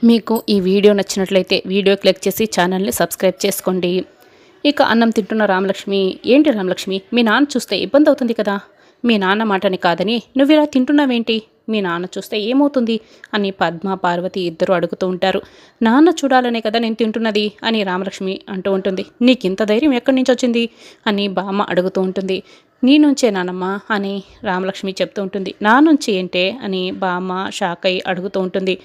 మీకు ఈ వీడియో నచ్చినట్లయితే వీడియో క్లిక్ చేసి ఛానల్ని సబ్స్క్రైబ్ చేసుకోండి. ఇక అన్నం తింటున్న రామలక్ష్మి, ఏంటి రామలక్ష్మి, మీ నాన్న చూస్తే ఇబ్బంది అవుతుంది కదా, మీ నాన్న మాటని కాదని నువ్వు ఇలా తింటున్నావేంటి, మీ నాన్న చూస్తే ఏమవుతుంది అని పద్మ పార్వతి ఇద్దరు అడుగుతూ ఉంటారు. నాన్న చూడాలనే కదా నేను తింటున్నది అని రామలక్ష్మి అంటూ ఉంటుంది. నీకింత ధైర్యం ఎక్కడి నుంచి వచ్చింది అని బామ్మ అడుగుతూ ఉంటుంది. నీ నుంచే నానమ్మ అని రామలక్ష్మి చెప్తూ ఉంటుంది. నా నుంచి ఏంటే అని బామ్మ షాక్ అయి అడుగుతూ ఉంటుంది.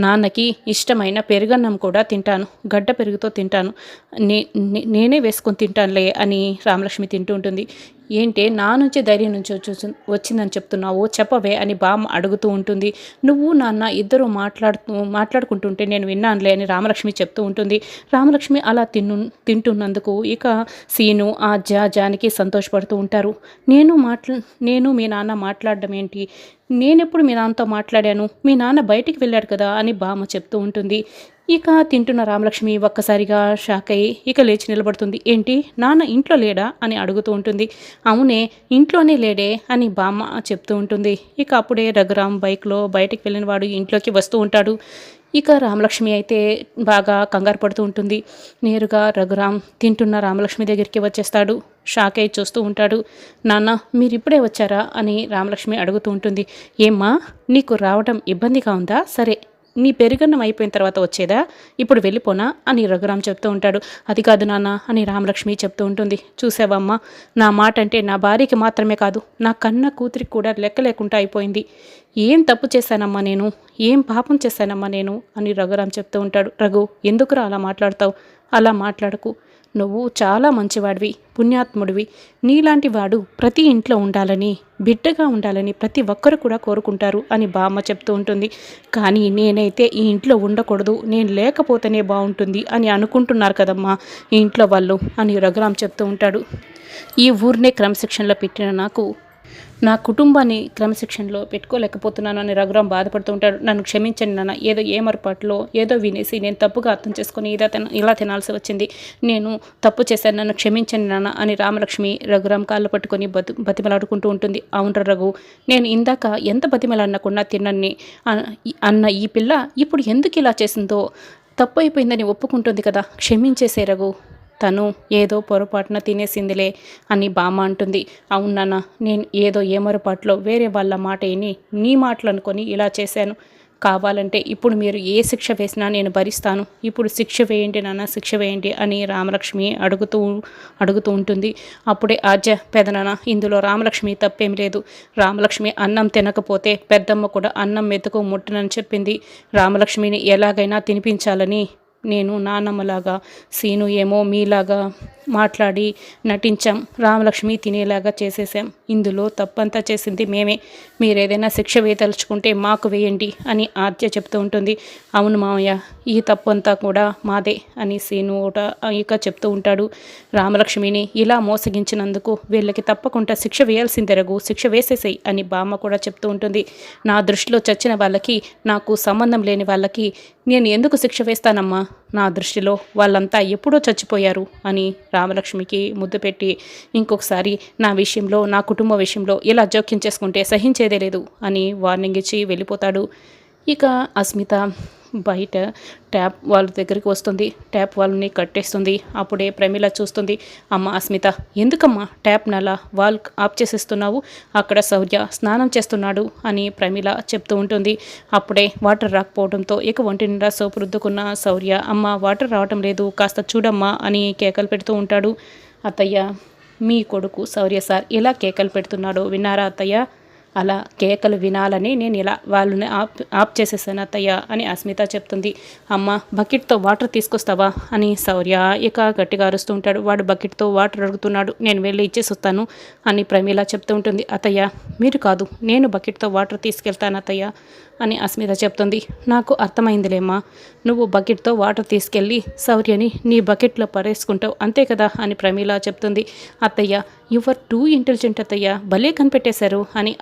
నాన్నకి ఇష్టమైన పెరుగన్నం కూడా తింటాను, గడ్డ పెరుగుతో తింటాను, నేనే వేసుకొని తింటానులే అని రామలక్ష్మి తింటూ ఉంటుంది. ఏంటే నా నుంచి ధైర్యం నుంచి వచ్చిందని చెప్తున్నావు, చెప్పవే అని బామ్మ అడుగుతూ ఉంటుంది. నువ్వు నాన్న ఇద్దరు మాట్లాడుకుంటుంటే నేను విన్నానులే అని రామలక్ష్మి చెప్తూ ఉంటుంది. రామలక్ష్మి అలా తింటున్నందుకు ఇక సీను ఆ జానికి సంతోషపడుతూ ఉంటారు. నేను మీ నాన్న మాట్లాడడం ఏంటి, నేనెప్పుడు మీ నాన్నతో మాట్లాడాను, మీ నాన్న బయటికి వెళ్ళాడు కదా అని బామ్మ చెప్తూ ఉంటుంది. ఇక తింటున్న రామలక్ష్మి ఒక్కసారిగా షాక్ అయ్యి ఇక లేచి నిలబడుతుంది. ఏంటి, నాన్న ఇంట్లో లేడా అని అడుగుతూ ఉంటుంది. అవునే, ఇంట్లోనే లేడే అని బామ్మ చెప్తూ ఉంటుంది. ఇక అప్పుడే రఘురామ్ బైక్లో బయటికి వెళ్ళిన వాడు ఇంట్లోకి వస్తూ ఉంటాడు. ఇక రామలక్ష్మి అయితే బాగా కంగారు పడుతూ ఉంటుంది. నేరుగా రఘురామ్ తింటున్న రామలక్ష్మి దగ్గరికి వచ్చేస్తాడు. షాక్ అయి చూస్తూ ఉంటాడు. నాన్న, మీరు ఇప్పుడే వచ్చారా అని రామలక్ష్మి అడుగుతూ ఉంటుంది. ఏమ్మా, నీకు రావడం ఇబ్బందిగా ఉందా, సరే నీ పెరుగన్నం అయిపోయిన తర్వాత వచ్చేదా, ఇప్పుడు వెళ్ళిపోనా అని రఘురామ్ చెప్తూ ఉంటాడు. అది కాదు నాన్న అని రామలక్ష్మి చెప్తూ ఉంటుంది. చూసావమ్మా, నా మాట అంటే నా భార్యకి మాత్రమే కాదు, నా కన్న కూతురికి కూడా లెక్క లేకుండా అయిపోయింది. ఏం తప్పు చేశానమ్మా నేను, ఏం పాపం చేశానమ్మా నేను అని రఘురామ్ చెప్తూ ఉంటాడు. రఘు, ఎందుకురా అలా మాట్లాడతావు, అలా మాట్లాడకు, నువ్వు చాలా మంచివాడివి, పుణ్యాత్ముడివి, నీలాంటి వాడు ప్రతి ఇంట్లో ఉండాలని, బిడ్డగా ఉండాలని ప్రతి ఒక్కరు కూడా కోరుకుంటారు అని బామ్మ చెప్తూ ఉంటుంది. కానీ నేనైతే ఈ ఇంట్లో ఉండకూడదు, నేను లేకపోతేనే బాగుంటుంది అని అనుకుంటున్నారు కదమ్మా ఈ ఇంట్లో వాళ్ళు అని రఘురామ్ చెప్తూ ఉంటాడు. ఈ ఊరినే క్రమశిక్షణలో పెట్టిన నాకు నా కుటుంబాన్ని క్రమశిక్షణలో పెట్టుకోలేకపోతున్నాను అని రఘురామ్ బాధపడుతూ ఉంటాడు. నన్ను క్షమించండి నాన్న, ఏదో ఏమరపాట్లో ఏదో వినేసి నేను తప్పుగా అర్థం చేసుకొని ఇలా తినాల్సి వచ్చింది, నేను తప్పు చేశాను, నన్ను క్షమించండి నాన్న అని రామలక్ష్మి రఘురామ్ కాళ్ళు పట్టుకొని బతిమలాడుకుంటూ ఉంటుంది. అవును రఘు, నేను ఇందాక ఎంత బతిమలాడనకుండా తిన్నని అన్న ఈ పిల్ల ఇప్పుడు ఎందుకు ఇలా చేసిందో, తప్పు అయిపోయిందని ఒప్పుకుంటుంది కదా, క్షమించేసే రఘు, తను ఏదో పొరపాటున తినేసిందిలే అని బామ్మ అంటుంది. అవునన్న, నేను ఏదో ఏమరపాట్లో వేరే వాళ్ళ మాట విని నీ మాటలు అనుకొని ఇలా చేశాను, కావాలంటే ఇప్పుడు మీరు ఏ శిక్ష వేసినా నేను భరిస్తాను, ఇప్పుడు శిక్ష వేయండి నాన్న, శిక్ష వేయండి అని రామలక్ష్మి అడుగుతూ ఉంటుంది. అప్పుడే పెదనాన్న, ఇందులో రామలక్ష్మి తప్పేం లేదు, రామలక్ష్మి అన్నం తినకపోతే పెద్దమ్మ కూడా అన్నం మెతుకు ముట్టనని చెప్పింది, రామలక్ష్మిని ఎలాగైనా తినిపించాలని నేను నాన్నమ్మలాగా, సీను ఏమో మీలాగా మాట్లాడి నటించాం, రామలక్ష్మి తినేలాగా చేసేసాం, ఇందులో తప్పంతా చేసింది మేమే, మీరేదైనా శిక్ష వేయదలుచుకుంటే మాకు వేయండి అని ఆద్య చెప్తూ ఉంటుంది. అవును మామయ్య, ఈ తప్పంతా కూడా మాదే అని సీను ఇక చెప్తూ ఉంటాడు. రామలక్ష్మిని ఇలా మోసగించినందుకు వీళ్ళకి తప్పకుండా శిక్ష వేయాల్సిందే రఘు, శిక్ష వేసేసేయి అని బామ్మ కూడా చెప్తూ ఉంటుంది. నా దృష్టిలో చచ్చిన వాళ్ళకి, నాకు సంబంధం లేని వాళ్ళకి నేను ఎందుకు శిక్ష వేస్తానమ్మా, నా దృష్టిలో వాళ్ళంతా ఎప్పుడో చచ్చిపోయారు అని రామలక్ష్మికి ముద్దు పెట్టి, ఇంకొకసారి నా విషయంలో, నా కుటుంబ విషయంలో ఇలా జోక్యం చేసుకుంటే సహించేదే లేదు అని వార్నింగ్ ఇచ్చి వెళ్ళిపోతాడు. ఇక అస్మిత బయట ట్యాప్ వాళ్ళ దగ్గరికి వస్తుంది. ట్యాప్ వాళ్ళని కట్టేస్తుంది. అప్పుడే ప్రమీల చూస్తుంది. అమ్మ అస్మిత, ఎందుకమ్మా ట్యాప్ నలా వాల్ ఆఫ్ చేసేస్తున్నావు, అక్కడ శౌర్య స్నానం చేస్తున్నాడు అని ప్రమీల చెప్తూ ఉంటుంది. అప్పుడే వాటర్ రాకపోవడంతో ఇక ఒంటి నిండా సోపు రుద్దుకున్న శౌర్య, అమ్మ వాటర్ రావటం లేదు, కాస్త చూడమ్మా అని కేకలు పెడుతూ ఉంటాడు. అత్తయ్య, మీ కొడుకు శౌర్య సార్ ఎలా కేకలు పెడుతున్నాడో విన్నారా అత్తయ్య, అలా కేకలు వినాలని నేను ఇలా వాళ్ళని ఆఫ్ చేసేసాను అత్తయ్య అని అస్మిత చెప్తుంది. అమ్మ, బకెట్తో వాటర్ తీసుకొస్తావా అని శౌర్య ఇక గట్టిగా అరుస్తూ ఉంటాడు. వాడు బకెట్తో వాటర్ అడుగుతున్నాడు, నేను వెళ్ళి ఇచ్చేసి వస్తాను అని ప్రమీల చెప్తూ ఉంటుంది. అత్తయ్య, మీరు కాదు, నేను బకెట్తో వాటర్ తీసుకెళ్తాను అత్తయ్య అని అస్మిత చెప్తుంది. నాకు అర్థమైందిలేమ్మా, నువ్వు బకెట్తో వాటర్ తీసుకెళ్ళి శౌర్యని నీ బకెట్లో పడేసుకుంటావు అంతే కదా అని ప్రమీల చెప్తుంది. అత్తయ్య, యువర్ టూ ఇంటెలిజెంట్ అత్తయ్య, భలే కనిపెట్టేశారు అని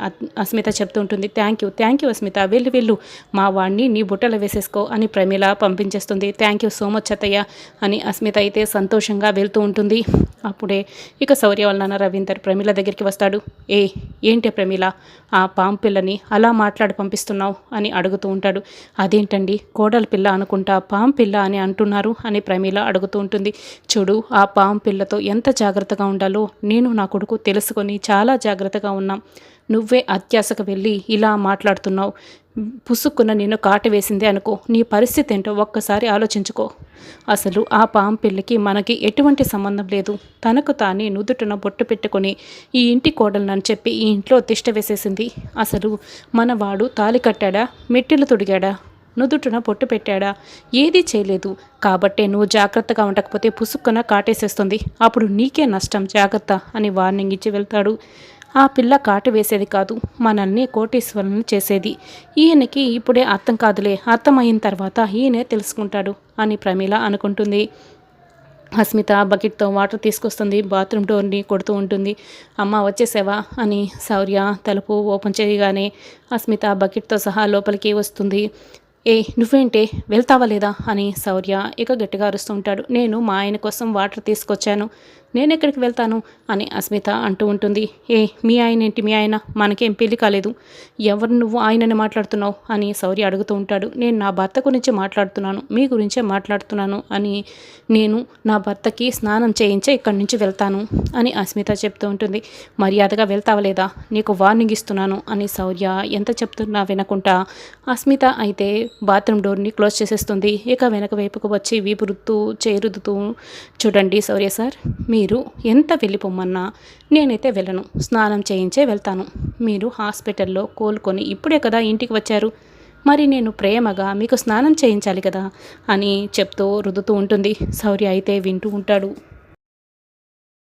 అస్మిత చెప్తూ ఉంటుంది. థ్యాంక్ యూ అస్మిత, వెళ్ళు మా వాడిని నీ బుట్టలో వేసేసుకో అని ప్రమీల పంపించేస్తుంది. థ్యాంక్ యూ సో మచ్ అత్తయ్య అని అస్మిత అయితే సంతోషంగా వెళ్తూ ఉంటుంది. అప్పుడే ఇక శౌర్య వాళ్ళ నాన్న రవీందర్ ప్రమీల దగ్గరికి వస్తాడు. ఏంటి ప్రమీల, ఆ పాము పిల్లని అలా మాట్లాడి పంపిస్తున్నావు, అని అడుగుతూ ఉంటాడు. అదేంటండి కోడలి పిల్ల అనుకుంటా పాము పిల్ల అని అంటున్నారు అని ప్రమీల అడుగుతూ ఉంటుంది. చూడు, ఆ పాము పిల్లతో ఎంత జాగ్రత్తగా ఉండాలో నేను నా కొడుకు తెలుసుకొని చాలా జాగ్రత్తగా ఉన్నాం. నువ్వే అత్యాశకు వెళ్ళి ఇలా మాట్లాడుతున్నావు. పుసుక్కున నిన్ను కాటు వేసిందే అనుకో, నీ పరిస్థితి ఏంటో ఒక్కసారి ఆలోచించుకో. అసలు ఆ పాము పిల్లకి మనకి ఎటువంటి సంబంధం లేదు. తనకు తానే నుదుటిన బొట్టు పెట్టుకొని ఈ ఇంటి కోడలనని చెప్పి ఈ ఇంట్లో తిష్ట వేసేసింది. అసలు మనవాడు తాళి కట్టాడా, మెట్టిలు తొడిగాడా, నుదుటిన పొట్టు పెట్టాడా? ఏదీ చేయలేదు. కాబట్టే నువ్వు జాగ్రత్తగా ఉండకపోతే పుసుక్కున కాటేసేస్తుంది. అప్పుడు నీకే నష్టం, జాగ్రత్త అని వార్నింగ్ ఇచ్చి వెళ్తాడు. ఆ పిల్ల కాటు వేసేది కాదు, మనల్ని కోటీశ్వరులను చేసేది. ఈయనకి ఇప్పుడే అర్థం కాదులే, అర్థమైన తర్వాత ఈయనే తెలుసుకుంటాడు అని ప్రమీల అనుకుంటుంది. అస్మిత బకెట్తో వాటర్ తీసుకొస్తుంది. బాత్రూమ్ డోర్ని కొడుతూ ఉంటుంది. అమ్మ వచ్చేసావా అని శౌర్య తలుపు ఓపెన్ చేయగానే అస్మిత బకెట్తో సహా లోపలికి వస్తుంది. నువ్వేంటే వెళ్తావా లేదా అని శౌర్య ఇక గట్టిగా అరుస్తూ ఉంటాడు. నేను మా ఆయన కోసం వాటర్ తీసుకొచ్చాను, నేను ఎక్కడికి వెళ్తాను అని అస్మిత అంటూ ఉంటుంది. మీ ఆయన ఏంటి, మీ ఆయన మనకేం పెళ్లి కాలేదు, ఎవరు నువ్వు ఆయనని మాట్లాడుతున్నావు అని శౌర్య అడుగుతూ ఉంటాడు. నేను నా భర్త గురించి మాట్లాడుతున్నాను, మీ గురించే మాట్లాడుతున్నాను అని, నేను నా భర్తకి స్నానం చేయించే ఇక్కడి నుంచి వెళ్తాను అని అస్మిత చెప్తూ ఉంటుంది. మర్యాదగా వెళ్తావా లేదా, నీకు వార్నింగ్ ఇస్తున్నాను అని శౌర్య ఎంత చెప్తున్నా వినకుండా అస్మిత అయితే బాత్రూమ్ డోర్ని క్లోజ్ చేసేస్తుంది. ఇక వెనక వైపుకు వచ్చి వీపు రుద్దుతూ చేరుదుతూ, చూడండి శౌర్య సార్, మీరు ఎంత వెళ్ళిపోమన్నా నేనైతే వెళ్ళను, స్నానం చేయించే వెళ్తాను. మీరు హాస్పిటల్లో కోలుకొని ఇప్పుడే కదా ఇంటికి వచ్చారు, మరి నేను ప్రేమగా మీకు స్నానం చేయించాలి కదా అని చెప్తూ రుద్దుతూ ఉంటుంది. శౌర్య అయితే వింటూ ఉంటాడు.